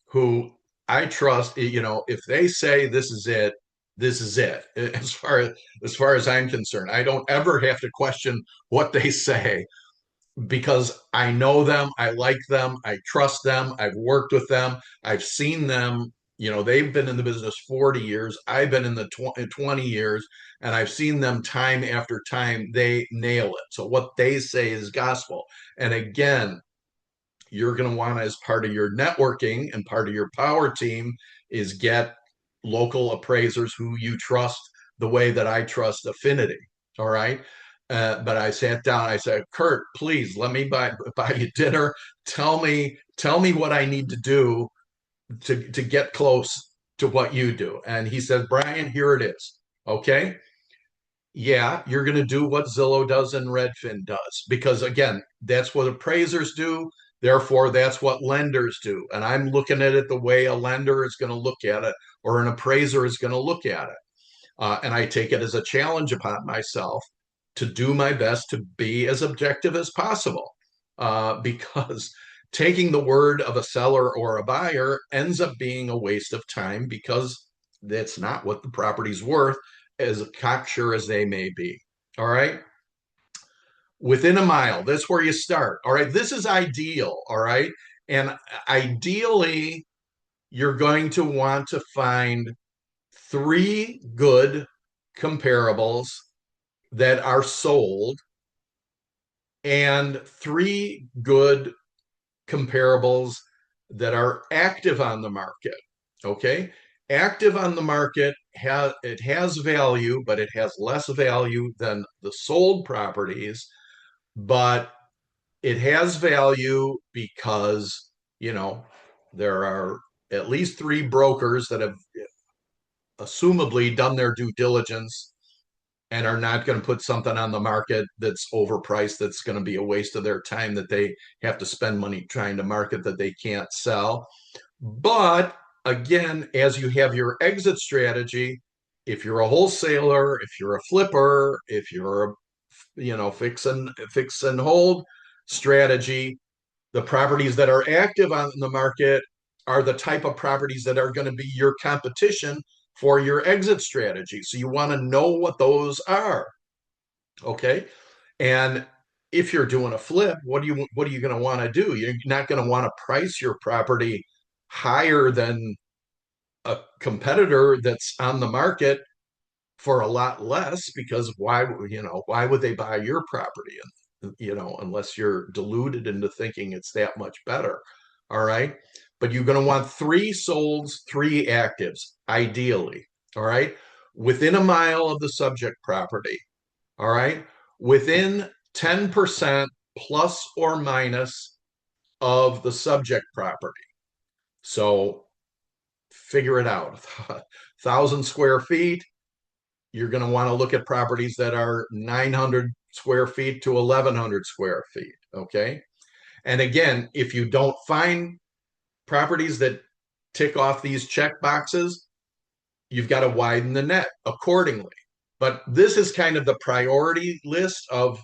who I trust, if they say this is it, this is it. As far as I'm concerned, I don't ever have to question what they say because I know them, I like them, I trust them, I've worked with them, I've seen them. They've been in the business 40 years, I've been in the 20 years, and I've seen them time after time. They nail it. So what they say is gospel. And again, you're going to want, as part of your networking and part of your power team, is get local appraisers who you trust the way that I trust Affinity. All right. But I sat down. I said, Kurt, please let me buy you dinner. Tell me what I need to do to get close to what you do. And he said, Brian, here it is. Okay. Yeah, you're going to do what Zillow does and Redfin does because again, that's what appraisers do. Therefore, that's what lenders do. And I'm looking at it the way a lender is going to look at it, or an appraiser is going to look at it. And I take it as a challenge upon myself to do my best to be as objective as possible. Because taking the word of a seller or a buyer ends up being a waste of time, because that's not what the property's worth, as cocksure as they may be. All right. Within a mile, that's where you start. All right. This is ideal. All right. And ideally, you're going to want to find three good comparables that are sold and three good comparables that are active on the market. Okay. Active on the market has value, but it has less value than the sold properties. But it has value because, there are at least three brokers that have assumably done their due diligence and are not going to put something on the market that's overpriced, that's going to be a waste of their time, that they have to spend money trying to market, that they can't sell. But again, as you have your exit strategy, if you're a wholesaler, if you're a flipper, if you're a fix and hold strategy, the properties that are active on the market are the type of properties that are going to be your competition for your exit strategy. So you want to know what those are. Okay. And if you're doing a flip, what are you going to want to do? You're not going to want to price your property higher than a competitor that's on the market for a lot less, because why would they buy your property? And unless you're deluded into thinking it's that much better. All right. But you're going to want three solds, three actives, ideally. All right. Within a mile of the subject property. All right. Within 10% plus or minus of the subject property. So figure it out. 1,000 square feet, you're going to want to look at properties that are 900 square feet to 1,100 square feet. Okay. And again, if you don't find properties that tick off these check boxes, you've got to widen the net accordingly. But this is kind of the priority list of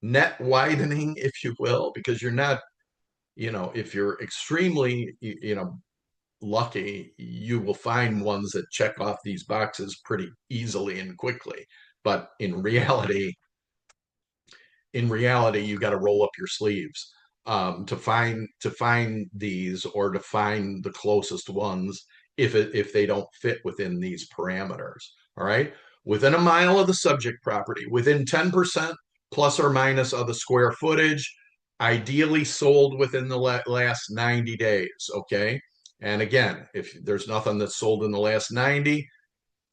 net widening, if you will, because you're not, if you're extremely, lucky, you will find ones that check off these boxes pretty easily and quickly. But in reality, you got to roll up your sleeves to find these, or to find the closest ones, if they don't fit within these parameters. All right, within a mile of the subject property, within 10% plus or minus of the square footage, ideally sold within the last 90 days. Okay. And again, if there's nothing that's sold in the last 90,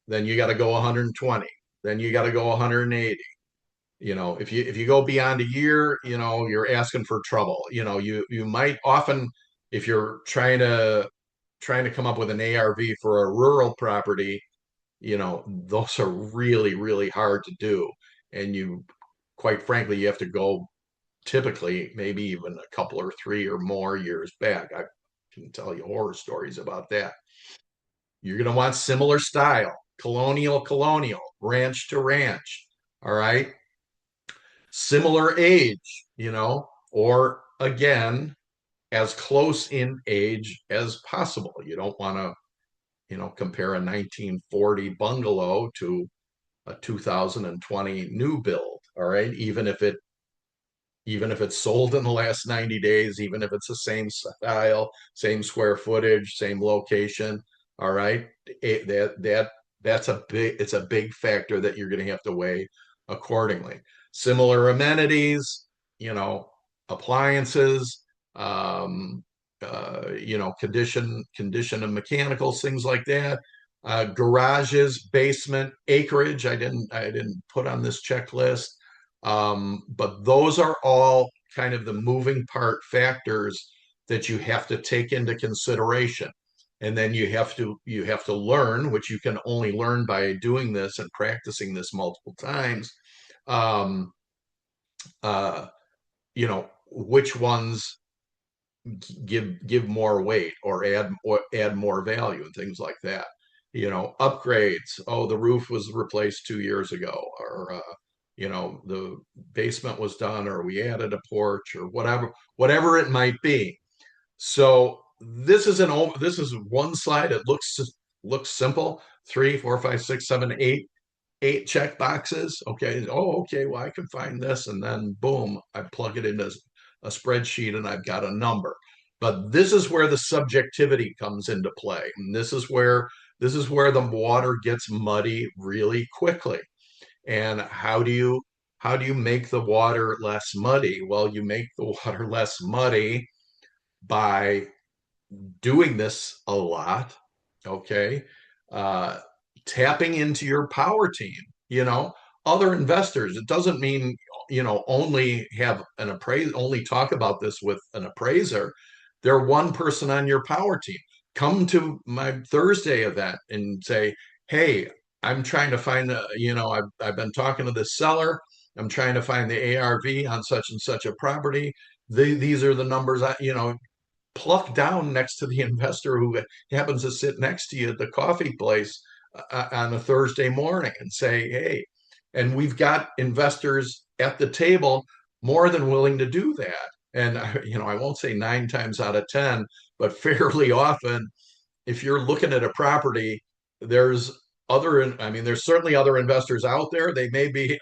then you got to go 120. Then you got to go 180. If you go beyond a year, you're asking for trouble. You might often, if you're trying to come up with an ARV for a rural property, those are really, really hard to do. And quite frankly, you have to go typically maybe even a couple or three or more years back. I can tell you horror stories about that. You're going to want similar style, colonial, ranch to ranch. All right. Similar age, or again, as close in age as possible. You don't want to, compare a 1940 bungalow to a 2020 new build. All right. Even if it's sold in the last 90 days, even if it's the same style, same square footage, same location. All right. It's a big factor that you're going to have to weigh accordingly. Similar amenities, appliances, condition of mechanicals, things like that. Garages, basement, acreage. I didn't put on this checklist. But those are all kind of the moving part factors that you have to take into consideration. And then you have to learn, which you can only learn by doing this and practicing this multiple times. Um, which ones give more weight or add more value and things like that. Upgrades. Oh, the roof was replaced 2 years ago, or the basement was done, or we added a porch, or whatever it might be. So this is one slide. It looks simple. Three, four, five, six, seven, eight check boxes. Okay. Oh, okay. Well, I can find this, and then boom, I plug it into a spreadsheet, and I've got a number. But this is where the subjectivity comes into play, and this is where the water gets muddy really quickly. And how do you make the water less muddy? Well, you make the water less muddy by doing this a lot, okay? Uh, Tapping into your power team, you know, other investors. It doesn't mean, only have only talk about this with an appraiser. They're one person on your power team. Come to my Thursday event and say, hey, I'm trying to find, I've been talking to this seller. I'm trying to find the ARV on such and such a property. These are the numbers pluck down next to the investor who happens to sit next to you at the coffee place on a Thursday morning and say, hey, and we've got investors at the table more than willing to do that. And, I won't say 9 times out of 10, but fairly often, if you're looking at a property, there's there's certainly other investors out there. They may be,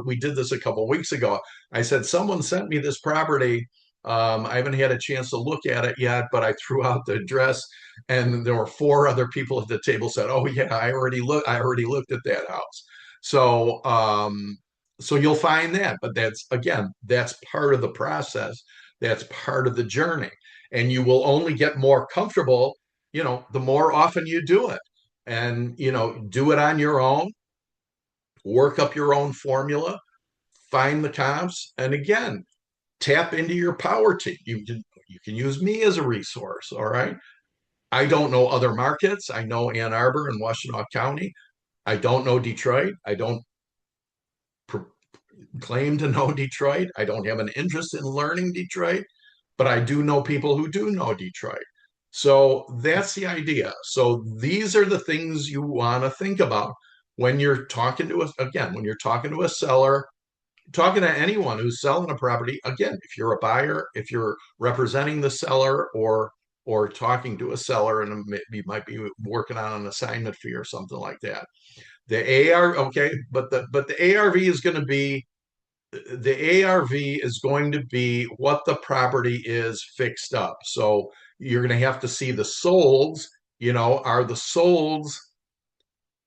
we did this a couple of weeks ago. I said, someone sent me this property. I haven't had a chance to look at it yet, but I threw out the address, and there were four other people at the table said, "Oh yeah, I already looked at that house." So, so you'll find that, but that's part of the process. That's part of the journey, and you will only get more comfortable, the more often you do it, and do it on your own, work up your own formula, find the comps, and again, tap into your power team. You can use me as a resource. All right. I don't know other markets. I know Ann Arbor and Washtenaw County. I don't know Detroit. I don't claim to know Detroit. I don't have an interest in learning Detroit, but I do know people who do know Detroit. So that's the idea. So these are the things you want to think about when you're talking to a seller, talking to anyone who's selling a property. Again, if you're a buyer, if you're representing the seller, or talking to a seller, and you might be working on an assignment fee or something like that. The ARV is going to be the ARV is going to be what the property is fixed up. So you're going to have to see the solds. Are the solds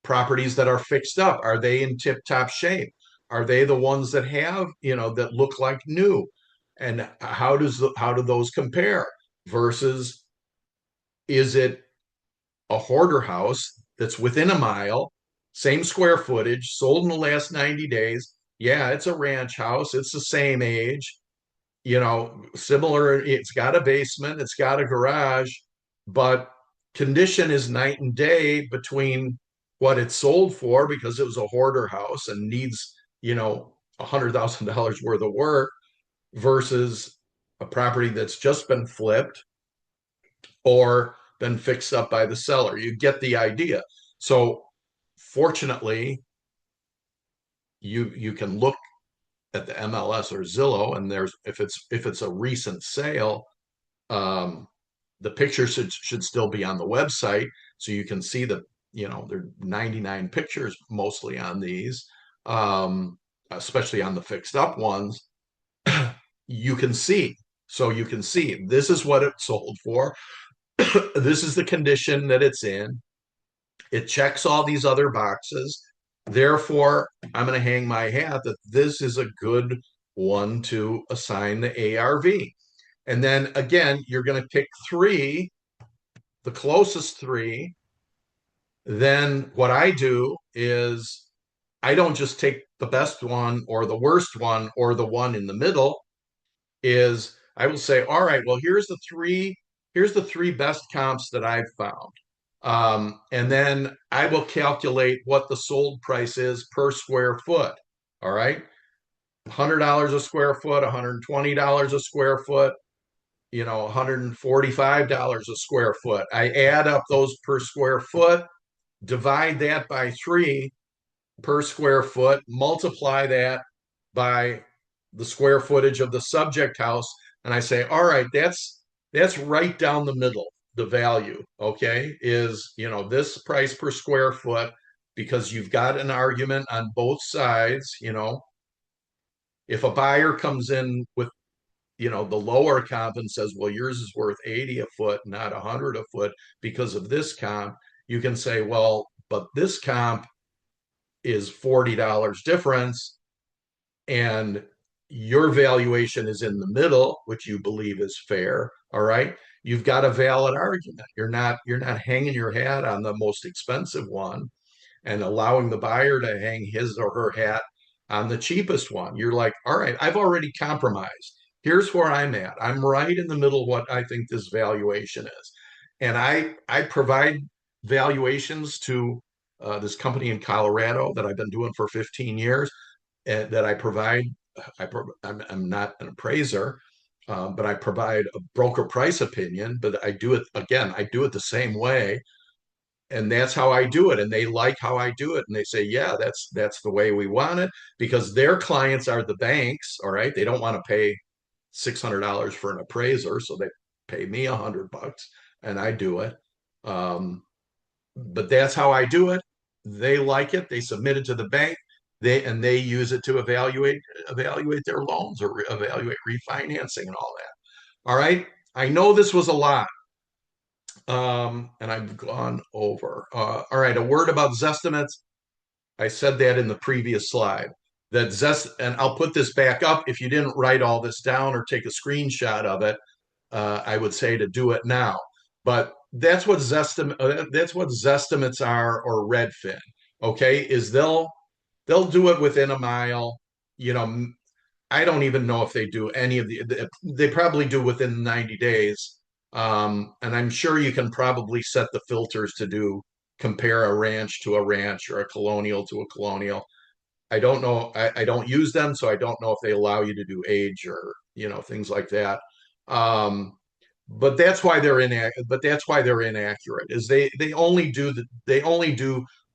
properties that are fixed up? Are they in tip-top shape? Are they the ones that have, that look like new? And how do those compare versus, is it a hoarder house that's within a mile, same square footage, sold in the last 90 days? Yeah, it's a ranch house. It's the same age, similar. It's got a basement, it's got a garage, but condition is night and day between what it sold for because it was a hoarder house and needs, $100,000 worth of work, versus a property that's just been flipped or been fixed up by the seller. You get the idea. So fortunately, you can look at the MLS or Zillow, and there's if it's a recent sale, um, the pictures should still be on the website, so you can see there are 99 pictures mostly on these, especially on the fixed up ones. You can see, you can see this is what it sold for. This is the condition that it's in. It checks all these other boxes. Therefore, I'm going to hang my hat that this is a good one to assign the ARV. And then again, you're going to pick three, the closest three. Then what I do is I don't just take the best one or the worst one or the one in the middle. Is I will say, all right, well, here's the three best comps that I've found. And then I will calculate what the sold price is per square foot. All right. $100 a square foot, $120 a square foot. $145 a square foot. I add up those per square foot, divide that by 3 per square foot, multiply that by the square footage of the subject house, and I say, all right, that's right down the middle. The value, okay, is this price per square foot, because you've got an argument on both sides. If a buyer comes in with the lower comp and says, well, yours is worth 80 a foot, not 100 a foot because of this comp, you can say, well, but this comp is $40 difference, and your valuation is in the middle, which you believe is fair. All right. You've got a valid argument. You're not hanging your hat on the most expensive one and allowing the buyer to hang his or her hat on the cheapest one. You're like, all right, I've already compromised. Here's where I'm at. I'm right in the middle of what I think this valuation is. And I provide valuations to this company in Colorado that I've been doing for 15 years, and that I provide. I'm not an appraiser, but I provide a broker price opinion. But I do it again. I do it the same way, and that's how I do it. And they like how I do it, and they say, "Yeah, that's the way we want it," because their clients are the banks. All right, they don't want to pay $600 for an appraiser, so they pay me $100, and I do it. But that's how I do it. They like it. They submit it to the bank. They use it to evaluate their loans or evaluate refinancing and all that. All right. I know this was a lot, and I've gone over. All right. A word about Zestimates. I said that in the previous slide. And I'll put this back up. If you didn't write all this down or take a screenshot of it, I would say to do it now. But that's what Zestimates are, or Redfin. Okay, is they'll do it within a mile. You know, I don't even know if they do any of they probably do within 90 days. And I'm sure you can probably set the filters to compare a ranch to a ranch or a colonial to a colonial. I don't know. I don't use them, so I don't know if they allow you to do age or things like that. Um, but that's why they're inaccurate. Is they only do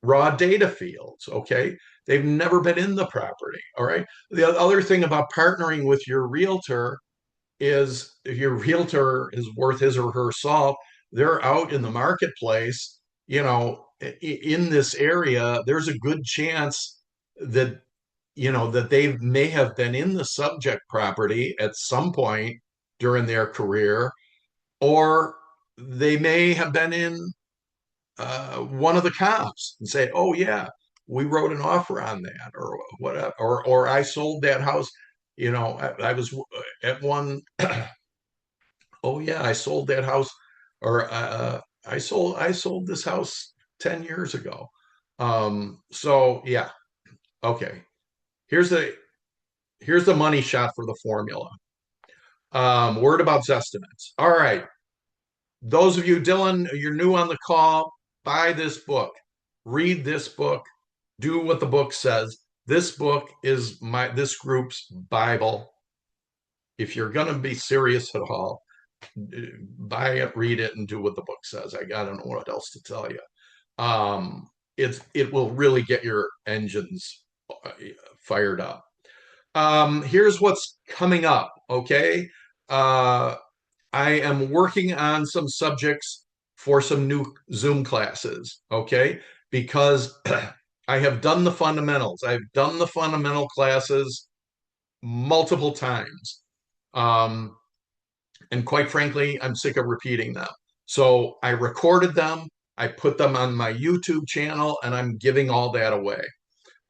raw data fields. Okay, they've never been in the property. All right. The other thing about partnering with your realtor is, if your realtor is worth his or her salt, they're out in the marketplace. In this area, there's a good chance that that they may have been in the subject property at some point during their career, or they may have been in one of the comps and say, "Oh yeah, we wrote an offer on that," or whatever, or I sold that house. I was at one. Oh yeah, I sold that house, or I sold this house 10 years ago. So yeah, okay. Here's the here's the money shot for the formula. Word about Zestimates. All right. Those of you, Dylan, you're new on the call, buy this book, read this book, do what the book says. This book is this group's Bible. If you're going to be serious at all, buy it, read it, and do what the book says. I don't know what else to tell you. It will really get your engines fired up. Here's what's coming up. Okay. I am working on some subjects for some new Zoom classes, okay? Because I have done the fundamentals. I've done the fundamental classes multiple times. And quite frankly, I'm sick of repeating them. So I recorded them, I put them on my YouTube channel, and I'm giving all that away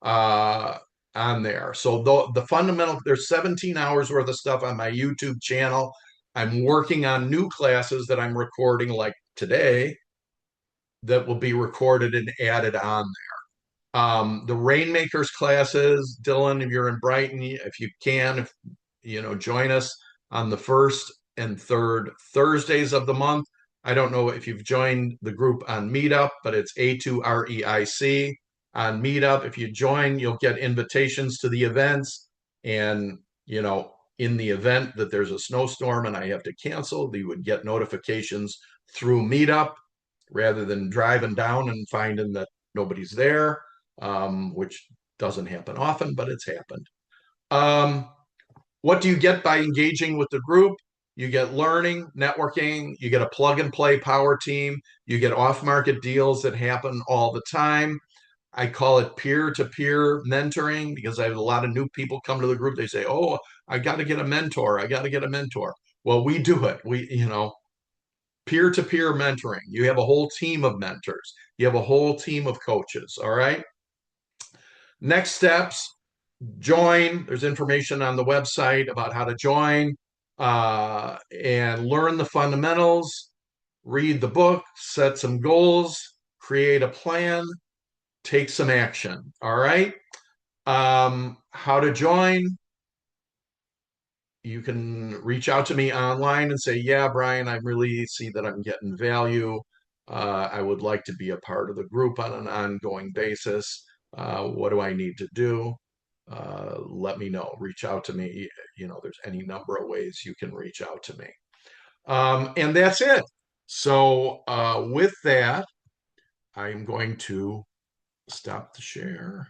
on there. So the fundamental, there's 17 hours worth of stuff on my YouTube channel. I'm working on new classes that I'm recording, like today, that will be recorded and added on there. The Rainmakers classes, Dylan, if you're in Brighton, if you can, join us on the first and third Thursdays of the month. I don't know if you've joined the group on Meetup, but it's A2REIC on Meetup. If you join, you'll get invitations to the events, and In the event that there's a snowstorm and I have to cancel, you would get notifications through Meetup rather than driving down and finding that nobody's there, which doesn't happen often, but it's happened. Um, what do you get by engaging with the group? You get learning, networking, you get a plug and play power team, you get off market deals that happen all the time. I call it peer to peer mentoring because I have a lot of new people come to the group. They say, "Oh, I got to get a mentor. I got to get a mentor." Well, we do it. Peer to peer mentoring. You have a whole team of mentors, you have a whole team of coaches. All right. Next steps, join. There's information on the website about how to join and learn the fundamentals, read the book, set some goals, create a plan, take some action. All right. How to join? You can reach out to me online and say, yeah, Brian, I really see that I'm getting value. I would like to be a part of the group on an ongoing basis. What do I need to do? Let me know. Reach out to me. There's any number of ways you can reach out to me. And that's it. So with that, I'm going to stop the share.